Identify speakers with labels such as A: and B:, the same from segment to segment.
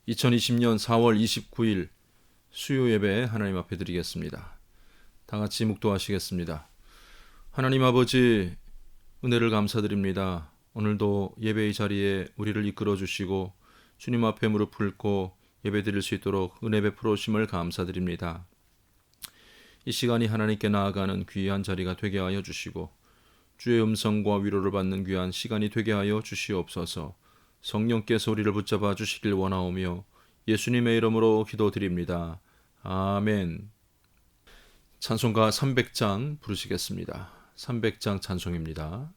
A: 2020년 4월 29일 수요 예배 하나님 앞에 드리겠습니다. 다 같이 묵도하시겠습니다. 하나님 아버지, 은혜를 감사드립니다. 오늘도 예배의 자리에 우리를 이끌어 주시고 주님 앞에 무릎 꿇고 예배 드릴 수 있도록 은혜 베풀어 주심을 감사드립니다. 이 시간이 하나님께 나아가는 귀한 자리가 되게 하여 주시고 주의 음성과 위로를 받는 귀한 시간이 되게 하여 주시옵소서. 성령께서 우리를 붙잡아 주시길 원하오며 예수님의 이름으로 기도드립니다. 아멘. 찬송가 300장 부르시겠습니다. 300장 찬송입니다.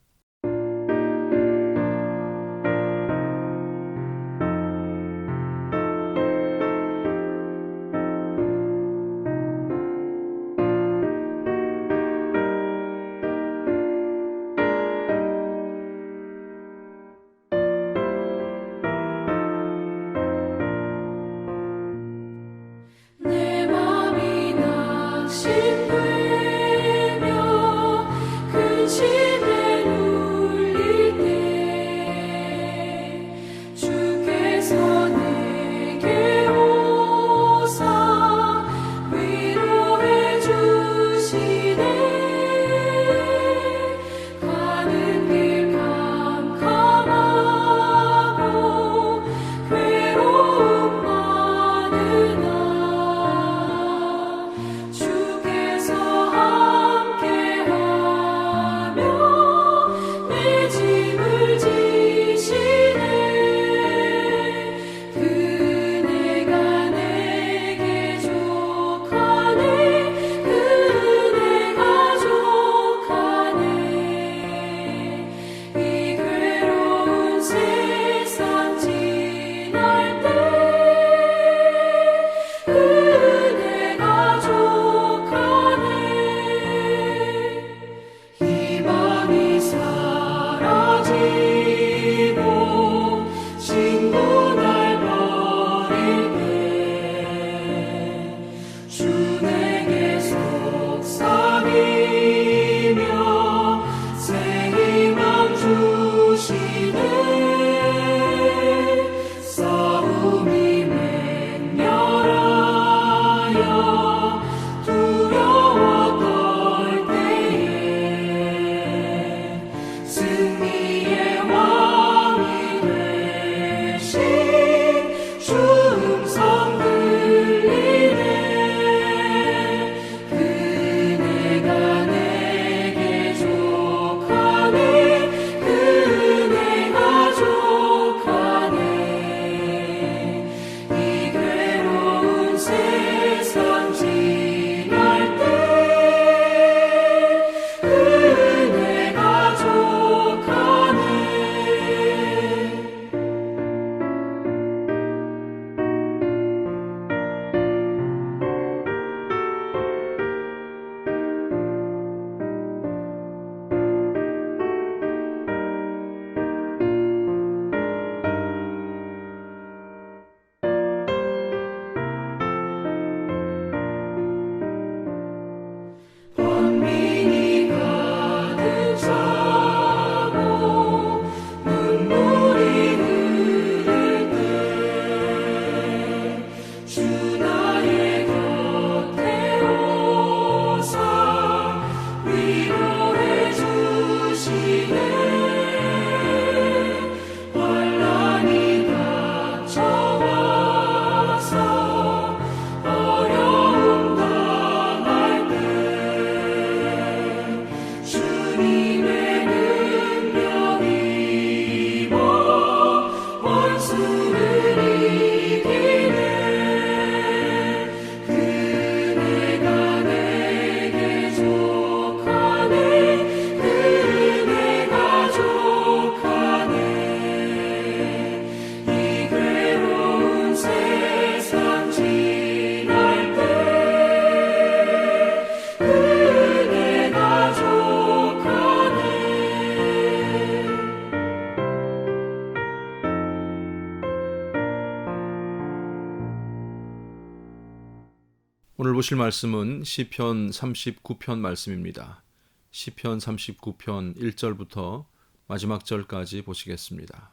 A: 오늘 보실 말씀은 시편 39편 말씀입니다. 시편 39편 1절부터 마지막 절까지 보시겠습니다.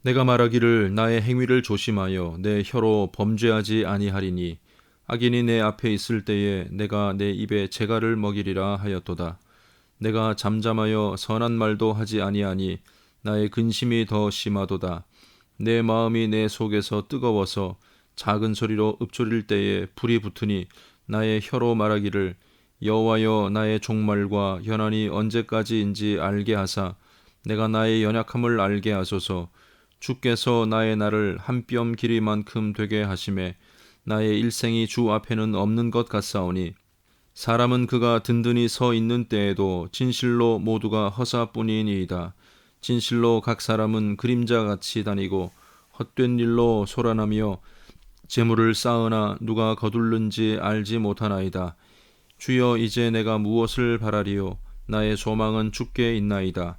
A: 내가 말하기를 나의 행위를 조심하여 내 혀로 범죄하지 아니하리니 악인이 내 앞에 있을 때에 내가 내 입에 재갈을 먹이리라 하였도다. 내가 잠잠하여 선한 말도 하지 아니하니 나의 근심이 더 심하도다. 내 마음이 내 속에서 뜨거워서 작은 소리로 읊조릴 때에 불이 붙으니 나의 혀로 말하기를 여호와여 나의 종말과 현안이 언제까지인지 알게 하사 내가 나의 연약함을 알게 하소서. 주께서 나의 날을 한 뼘 길이만큼 되게 하심에 나의 일생이 주 앞에는 없는 것 같사오니 사람은 그가 든든히 서 있는 때에도 진실로 모두가 허사뿐이니이다. 진실로 각 사람은 그림자같이 다니고 헛된 일로 소란하며 재물을 쌓으나 누가 거둘는지 알지 못하나이다. 주여 이제 내가 무엇을 바라리요? 나의 소망은 주께 있나이다.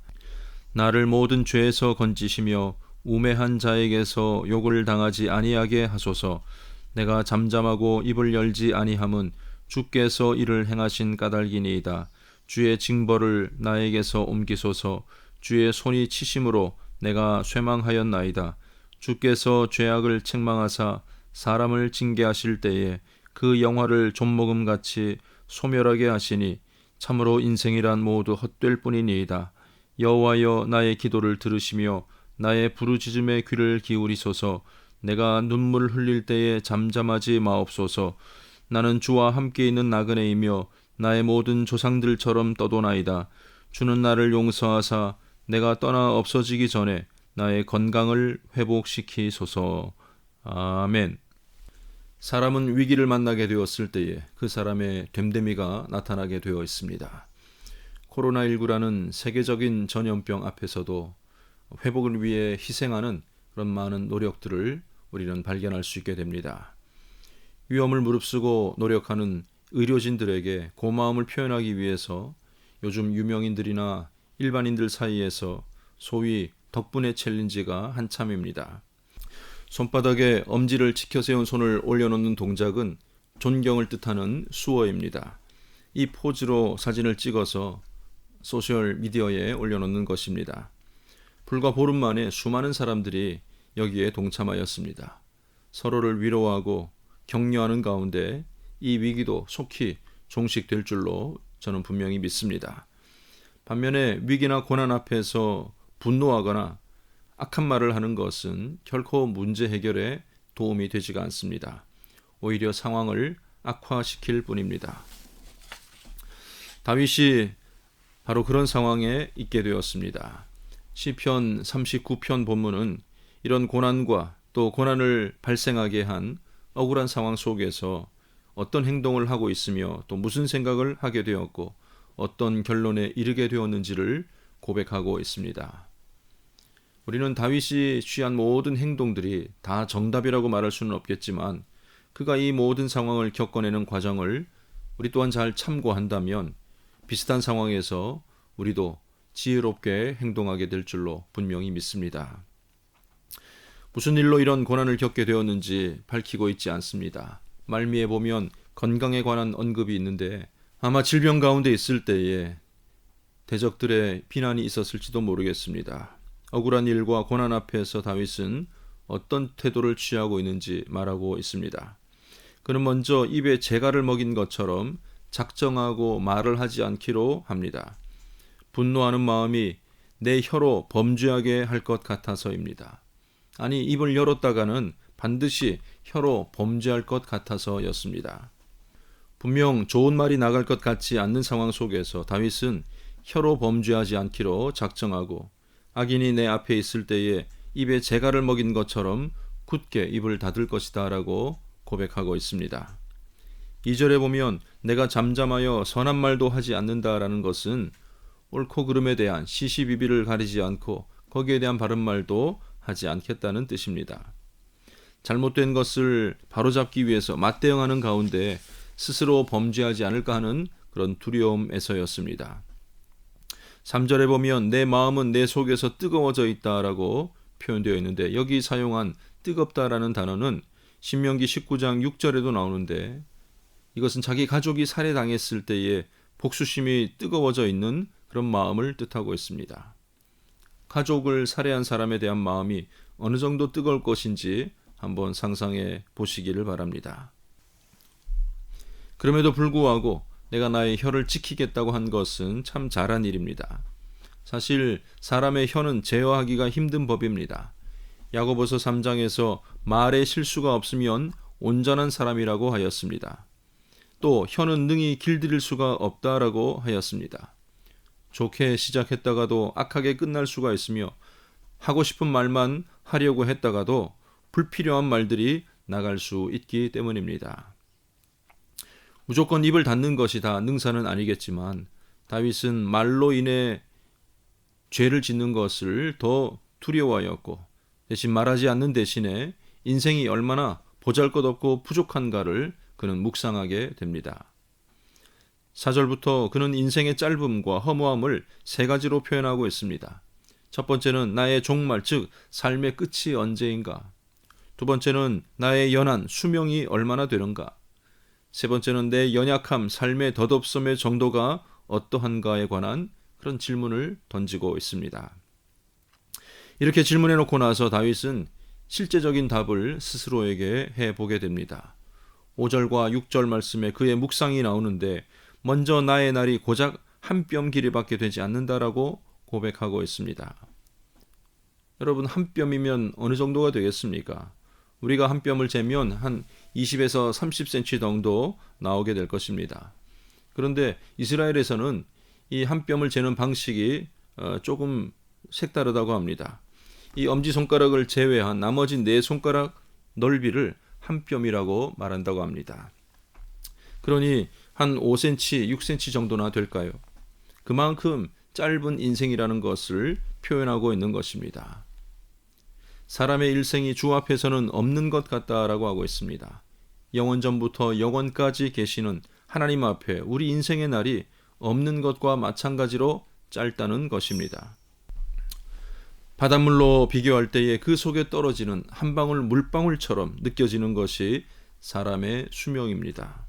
A: 나를 모든 죄에서 건지시며 우매한 자에게서 욕을 당하지 아니하게 하소서. 내가 잠잠하고 입을 열지 아니함은 주께서 이를 행하신 까닭이니이다. 주의 징벌을 나에게서 옮기소서. 주의 손이 치심으로 내가 쇠망하였나이다. 주께서 죄악을 책망하사 사람을 징계하실 때에 그 영화를 좀먹음같이 소멸하게 하시니 참으로 인생이란 모두 헛될 뿐이니이다. 여호와여 나의 기도를 들으시며 나의 부르짖음에 귀를 기울이소서. 내가 눈물 흘릴 때에 잠잠하지 마옵소서. 나는 주와 함께 있는 나그네이며 나의 모든 조상들처럼 떠도나이다. 주는 나를 용서하사 내가 떠나 없어지기 전에 나의 건강을 회복시키소서. 아멘. 사람은 위기를 만나게 되었을 때에 그 사람의 됨됨이가 나타나게 되어 있습니다. 코로나19라는 세계적인 전염병 앞에서도 회복을 위해 희생하는 그런 많은 노력들을 우리는 발견할 수 있게 됩니다. 위험을 무릅쓰고 노력하는 의료진들에게 고마움을 표현하기 위해서 요즘 유명인들이나 일반인들 사이에서 소위 덕분에 챌린지가 한참입니다. 손바닥에 엄지를 치켜 세운 손을 올려놓는 동작은 존경을 뜻하는 수어입니다. 이 포즈로 사진을 찍어서 소셜미디어에 올려놓는 것입니다. 불과 보름 만에 수많은 사람들이 여기에 동참하였습니다. 서로를 위로하고 격려하는 가운데 이 위기도 속히 종식될 줄로 저는 분명히 믿습니다. 반면에 위기나 고난 앞에서 분노하거나 악한 말을 하는 것은 결코 문제 해결에 도움이 되지가 않습니다. 오히려 상황을 악화시킬 뿐입니다. 다윗이 바로 그런 상황에 있게 되었습니다. 시편 39편 본문은 이런 고난과 또 고난을 발생하게 한 억울한 상황 속에서 어떤 행동을 하고 있으며 또 무슨 생각을 하게 되었고 어떤 결론에 이르게 되었는지를 고백하고 있습니다. 우리는 다윗이 취한 모든 행동들이 다 정답이라고 말할 수는 없겠지만 그가 이 모든 상황을 겪어내는 과정을 우리 또한 잘 참고한다면 비슷한 상황에서 우리도 지혜롭게 행동하게 될 줄로 분명히 믿습니다. 무슨 일로 이런 고난을 겪게 되었는지 밝히고 있지 않습니다. 말미에 보면 건강에 관한 언급이 있는데 아마 질병 가운데 있을 때에 대적들의 비난이 있었을지도 모르겠습니다. 억울한 일과 고난 앞에서 다윗은 어떤 태도를 취하고 있는지 말하고 있습니다. 그는 먼저 입에 재갈을 먹인 것처럼 작정하고 말을 하지 않기로 합니다. 분노하는 마음이 내 혀로 범죄하게 할 것 같아서입니다. 아니, 입을 열었다가는 반드시 혀로 범죄할 것 같아서였습니다. 분명 좋은 말이 나갈 것 같지 않는 상황 속에서 다윗은 혀로 범죄하지 않기로 작정하고 악인이 내 앞에 있을 때에 입에 재갈을 먹인 것처럼 굳게 입을 닫을 것이다 라고 고백하고 있습니다. 2절에 보면 내가 잠잠하여 선한 말도 하지 않는다라는 것은 옳고 그름에 대한 시시비비를 가리지 않고 거기에 대한 바른 말도 하지 않겠다는 뜻입니다. 잘못된 것을 바로잡기 위해서 맞대응하는 가운데 스스로 범죄하지 않을까 하는 그런 두려움에서였습니다. 3절에 보면 내 마음은 내 속에서 뜨거워져 있다라고 표현되어 있는데 여기 사용한 뜨겁다라는 단어는 신명기 19장 6절에도 나오는데 이것은 자기 가족이 살해당했을 때에 복수심이 뜨거워져 있는 그런 마음을 뜻하고 있습니다. 가족을 살해한 사람에 대한 마음이 어느 정도 뜨거울 것인지 한번 상상해 보시기를 바랍니다. 그럼에도 불구하고 내가 나의 혀를 지키겠다고 한 것은 참 잘한 일입니다. 사실 사람의 혀는 제어하기가 힘든 법입니다. 야고보서 3장에서 말에 실수가 없으면 온전한 사람이라고 하였습니다. 또 혀는 능히 길들일 수가 없다라고 하였습니다. 좋게 시작했다가도 악하게 끝날 수가 있으며 하고 싶은 말만 하려고 했다가도 불필요한 말들이 나갈 수 있기 때문입니다. 무조건 입을 닫는 것이 다 능사는 아니겠지만 다윗은 말로 인해 죄를 짓는 것을 더 두려워하였고 대신 말하지 않는 대신에 인생이 얼마나 보잘것없고 부족한가를 그는 묵상하게 됩니다. 4절부터 그는 인생의 짧음과 허무함을 세 가지로 표현하고 있습니다. 첫 번째는 나의 종말, 즉 삶의 끝이 언제인가. 두 번째는 나의 연한 수명이 얼마나 되는가. 세 번째는 내 연약함, 삶의 덧없음의 정도가 어떠한가에 관한 그런 질문을 던지고 있습니다. 이렇게 질문해 놓고 나서 다윗은 실제적인 답을 스스로에게 해보게 됩니다. 5절과 6절 말씀에 그의 묵상이 나오는데 먼저 나의 날이 고작 한 뼘 길이밖에 되지 않는다라고 고백하고 있습니다. 여러분, 한 뼘이면 어느 정도가 되겠습니까? 우리가 한 뼘을 재면 한 20에서 30cm 정도 나오게 될 것입니다. 그런데 이스라엘에서는 이 한 뼘을 재는 방식이 조금 색다르다고 합니다. 이 엄지손가락을 제외한 나머지 네 손가락 넓이를 한 뼘이라고 말한다고 합니다. 그러니 한 5cm, 6cm 정도나 될까요? 그만큼 짧은 인생이라는 것을 표현하고 있는 것입니다. 사람의 일생이 주 앞에서는 없는 것 같다라고 하고 있습니다. 영원전부터 영원까지 계시는 하나님 앞에 우리 인생의 날이 없는 것과 마찬가지로 짧다는 것입니다. 바닷물로 비교할 때에 그 속에 떨어지는 한 방울 물방울처럼 느껴지는 것이 사람의 수명입니다.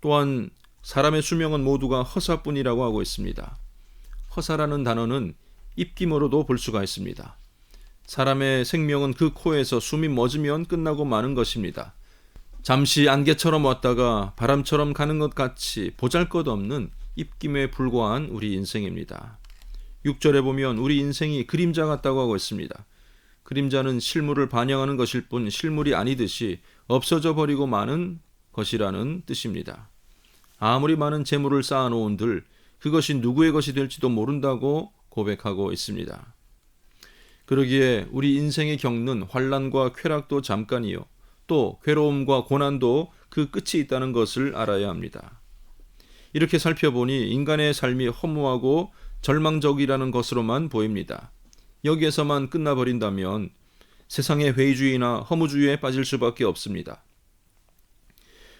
A: 또한 사람의 수명은 모두가 허사뿐이라고 하고 있습니다. 허사라는 단어는 입김으로도 볼 수가 있습니다. 사람의 생명은 그 코에서 숨이 멎으면 끝나고 마는 것입니다. 잠시 안개처럼 왔다가 바람처럼 가는 것 같이 보잘것없는 입김에 불과한 우리 인생입니다. 6절에 보면 우리 인생이 그림자 같다고 하고 있습니다. 그림자는 실물을 반영하는 것일 뿐 실물이 아니듯이 없어져 버리고 마는 것이라는 뜻입니다. 아무리 많은 재물을 쌓아놓은들 그것이 누구의 것이 될지도 모른다고 고백하고 있습니다. 그러기에 우리 인생에 겪는 환난과 쾌락도 잠깐이요, 또 괴로움과 고난도 그 끝이 있다는 것을 알아야 합니다. 이렇게 살펴보니 인간의 삶이 허무하고 절망적이라는 것으로만 보입니다. 여기에서만 끝나버린다면 세상의 회의주의나 허무주의에 빠질 수밖에 없습니다.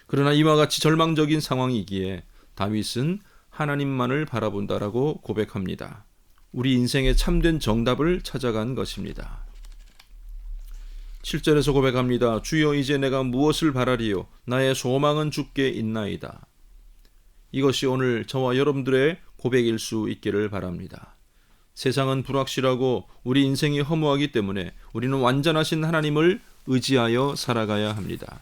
A: 그러나 이와 같이 절망적인 상황이기에 다윗은 하나님만을 바라본다라고 고백합니다. 우리 인생의 참된 정답을 찾아간 것입니다. 7절에서 고백합니다. 주여 이제 내가 무엇을 바라리요? 나의 소망은 주께 있나이다. 이것이 오늘 저와 여러분들의 고백일 수 있기를 바랍니다. 세상은 불확실하고 우리 인생이 허무하기 때문에 우리는 완전하신 하나님을 의지하여 살아가야 합니다.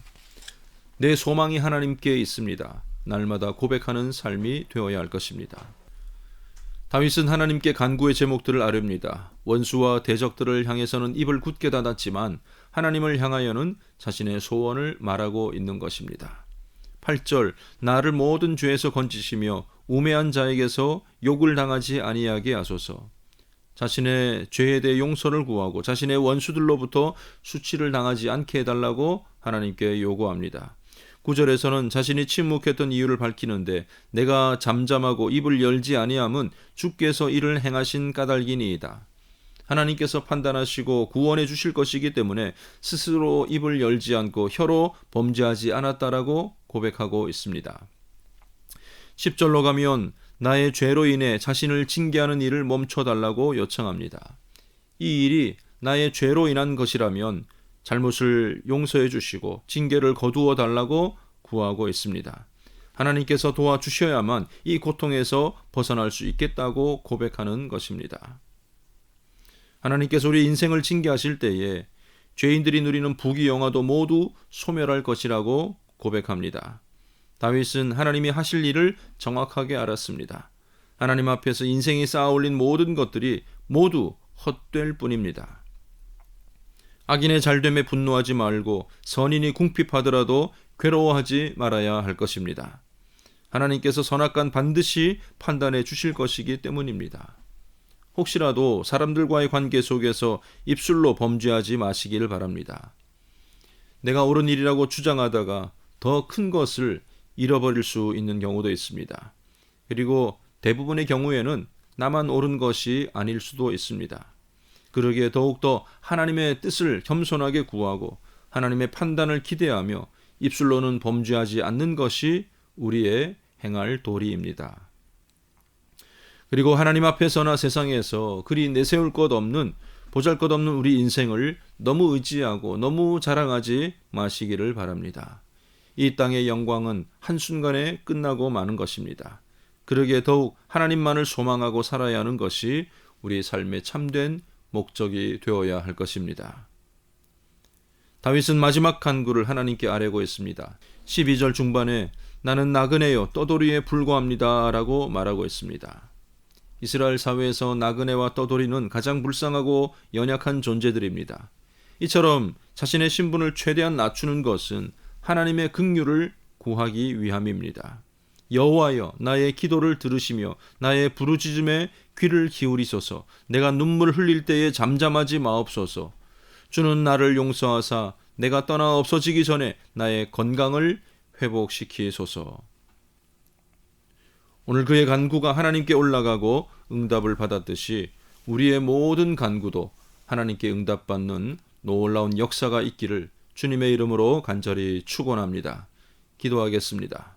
A: 내 소망이 하나님께 있습니다. 날마다 고백하는 삶이 되어야 할 것입니다. 다윗은 하나님께 간구의 제목들을 아릅니다. 원수와 대적들을 향해서는 입을 굳게 닫았지만 하나님을 향하여는 자신의 소원을 말하고 있는 것입니다. 8절 나를 모든 죄에서 건지시며 우매한 자에게서 욕을 당하지 아니하게 하소서. 자신의 죄에 대해 용서를 구하고 자신의 원수들로부터 수치를 당하지 않게 해달라고 하나님께 요구합니다. 9절에서는 자신이 침묵했던 이유를 밝히는데 내가 잠잠하고 입을 열지 아니함은 주께서 이를 행하신 까닭이니이다. 하나님께서 판단하시고 구원해 주실 것이기 때문에 스스로 입을 열지 않고 혀로 범죄하지 않았다라고 고백하고 있습니다. 10절로 가면 나의 죄로 인해 자신을 징계하는 일을 멈춰달라고 요청합니다. 이 일이 나의 죄로 인한 것이라면 잘못을 용서해 주시고 징계를 거두어 달라고 구하고 있습니다. 하나님께서 도와주셔야만 이 고통에서 벗어날 수 있겠다고 고백하는 것입니다. 하나님께서 우리 인생을 징계하실 때에 죄인들이 누리는 부귀영화도 모두 소멸할 것이라고 고백합니다. 다윗은 하나님이 하실 일을 정확하게 알았습니다. 하나님 앞에서 인생이 쌓아올린 모든 것들이 모두 헛될 뿐입니다. 악인의 잘됨에 분노하지 말고 선인이 궁핍하더라도 괴로워하지 말아야 할 것입니다. 하나님께서 선악간 반드시 판단해 주실 것이기 때문입니다. 혹시라도 사람들과의 관계 속에서 입술로 범죄하지 마시기를 바랍니다. 내가 옳은 일이라고 주장하다가 더 큰 것을 잃어버릴 수 있는 경우도 있습니다. 그리고 대부분의 경우에는 나만 옳은 것이 아닐 수도 있습니다. 그러기에 더욱더 하나님의 뜻을 겸손하게 구하고 하나님의 판단을 기대하며 입술로는 범죄하지 않는 것이 우리의 행할 도리입니다. 그리고 하나님 앞에서나 세상에서 그리 내세울 것 없는 보잘것없는 우리 인생을 너무 의지하고 너무 자랑하지 마시기를 바랍니다. 이 땅의 영광은 한순간에 끝나고 마는 것입니다. 그러기에 더욱 하나님만을 소망하고 살아야 하는 것이 우리 삶의 참된 목적이 되어야 할 것입니다. 다윗은 마지막 간구를 하나님께 아뢰고 있습니다. 12절 중반에 나는 나그네요 떠돌이에 불과합니다 라고 말하고 있습니다. 이스라엘 사회에서 나그네와 떠돌이는 가장 불쌍하고 연약한 존재들입니다. 이처럼 자신의 신분을 최대한 낮추는 것은 하나님의 긍휼을 구하기 위함입니다. 여호와여 나의 기도를 들으시며 나의 부르짖음에 귀를 기울이소서. 내가 눈물 흘릴 때에 잠잠하지 마옵소서. 주는 나를 용서하사 내가 떠나 없어지기 전에 나의 건강을 회복시키소서. 오늘 그의 간구가 하나님께 올라가고 응답을 받았듯이 우리의 모든 간구도 하나님께 응답받는 놀라운 역사가 있기를 주님의 이름으로 간절히 축원합니다. 기도하겠습니다.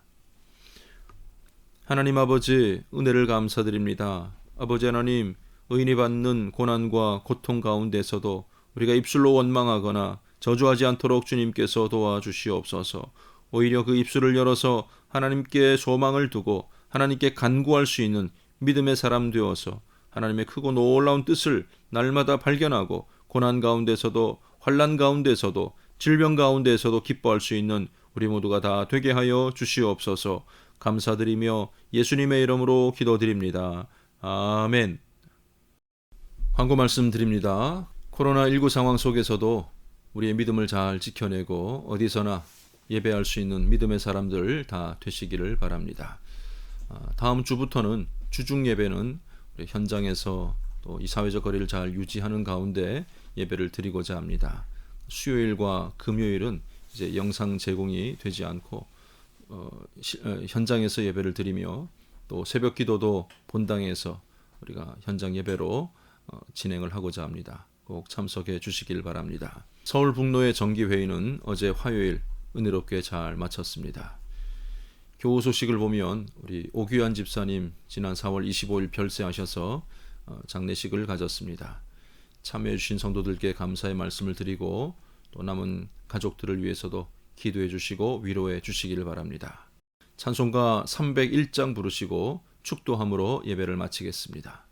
A: 하나님 아버지, 은혜를 감사드립니다. 아버지 하나님, 의인이 받는 고난과 고통 가운데서도 우리가 입술로 원망하거나 저주하지 않도록 주님께서 도와주시옵소서. 오히려 그 입술을 열어서 하나님께 소망을 두고 하나님께 간구할 수 있는 믿음의 사람 되어서 하나님의 크고 놀라운 뜻을 날마다 발견하고 고난 가운데서도 환난 가운데서도 질병 가운데서도 기뻐할 수 있는 우리 모두가 다 되게 하여 주시옵소서. 감사드리며 예수님의 이름으로 기도드립니다. 아멘. 광고 말씀드립니다. 코로나19 상황 속에서도 우리의 믿음을 잘 지켜내고 어디서나 예배할 수 있는 믿음의 사람들 다 되시기를 바랍니다. 다음 주부터는 주중 예배는 우리 현장에서 또 이 사회적 거리를 잘 유지하는 가운데 예배를 드리고자 합니다. 수요일과 금요일은 이제 영상 제공이 되지 않고 현장에서 예배를 드리며 또 새벽 기도도 본당에서 우리가 현장 예배로 진행을 하고자 합니다. 꼭 참석해 주시길 바랍니다. 서울 북로의 정기회의는 어제 화요일 은혜롭게 잘 마쳤습니다. 교우 소식을 보면 우리 오규환 집사님 지난 4월 25일 별세하셔서 장례식을 가졌습니다. 참여해 주신 성도들께 감사의 말씀을 드리고 또 남은 가족들을 위해서도 기도해 주시고 위로해 주시기를 바랍니다. 찬송가 301장 부르시고 축도함으로 예배를 마치겠습니다.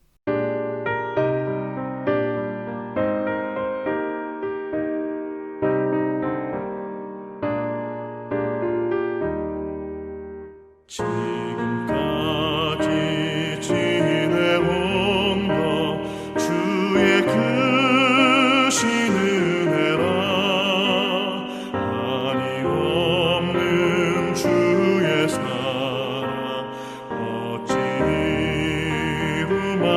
B: 지금까지 지내온 것 주의 크신 은혜라 한이 없는 주의 사랑 어찌 이루마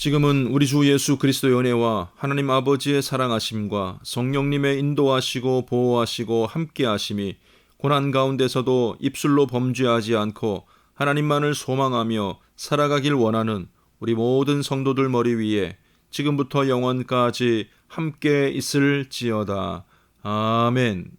A: 지금은 우리 주 예수 그리스도의 은혜와 하나님 아버지의 사랑하심과 성령님의 인도하시고 보호하시고 함께하심이 고난 가운데서도 입술로 범죄하지 않고 하나님만을 소망하며 살아가길 원하는 우리 모든 성도들 머리 위에 지금부터 영원까지 함께 있을지어다. 아멘.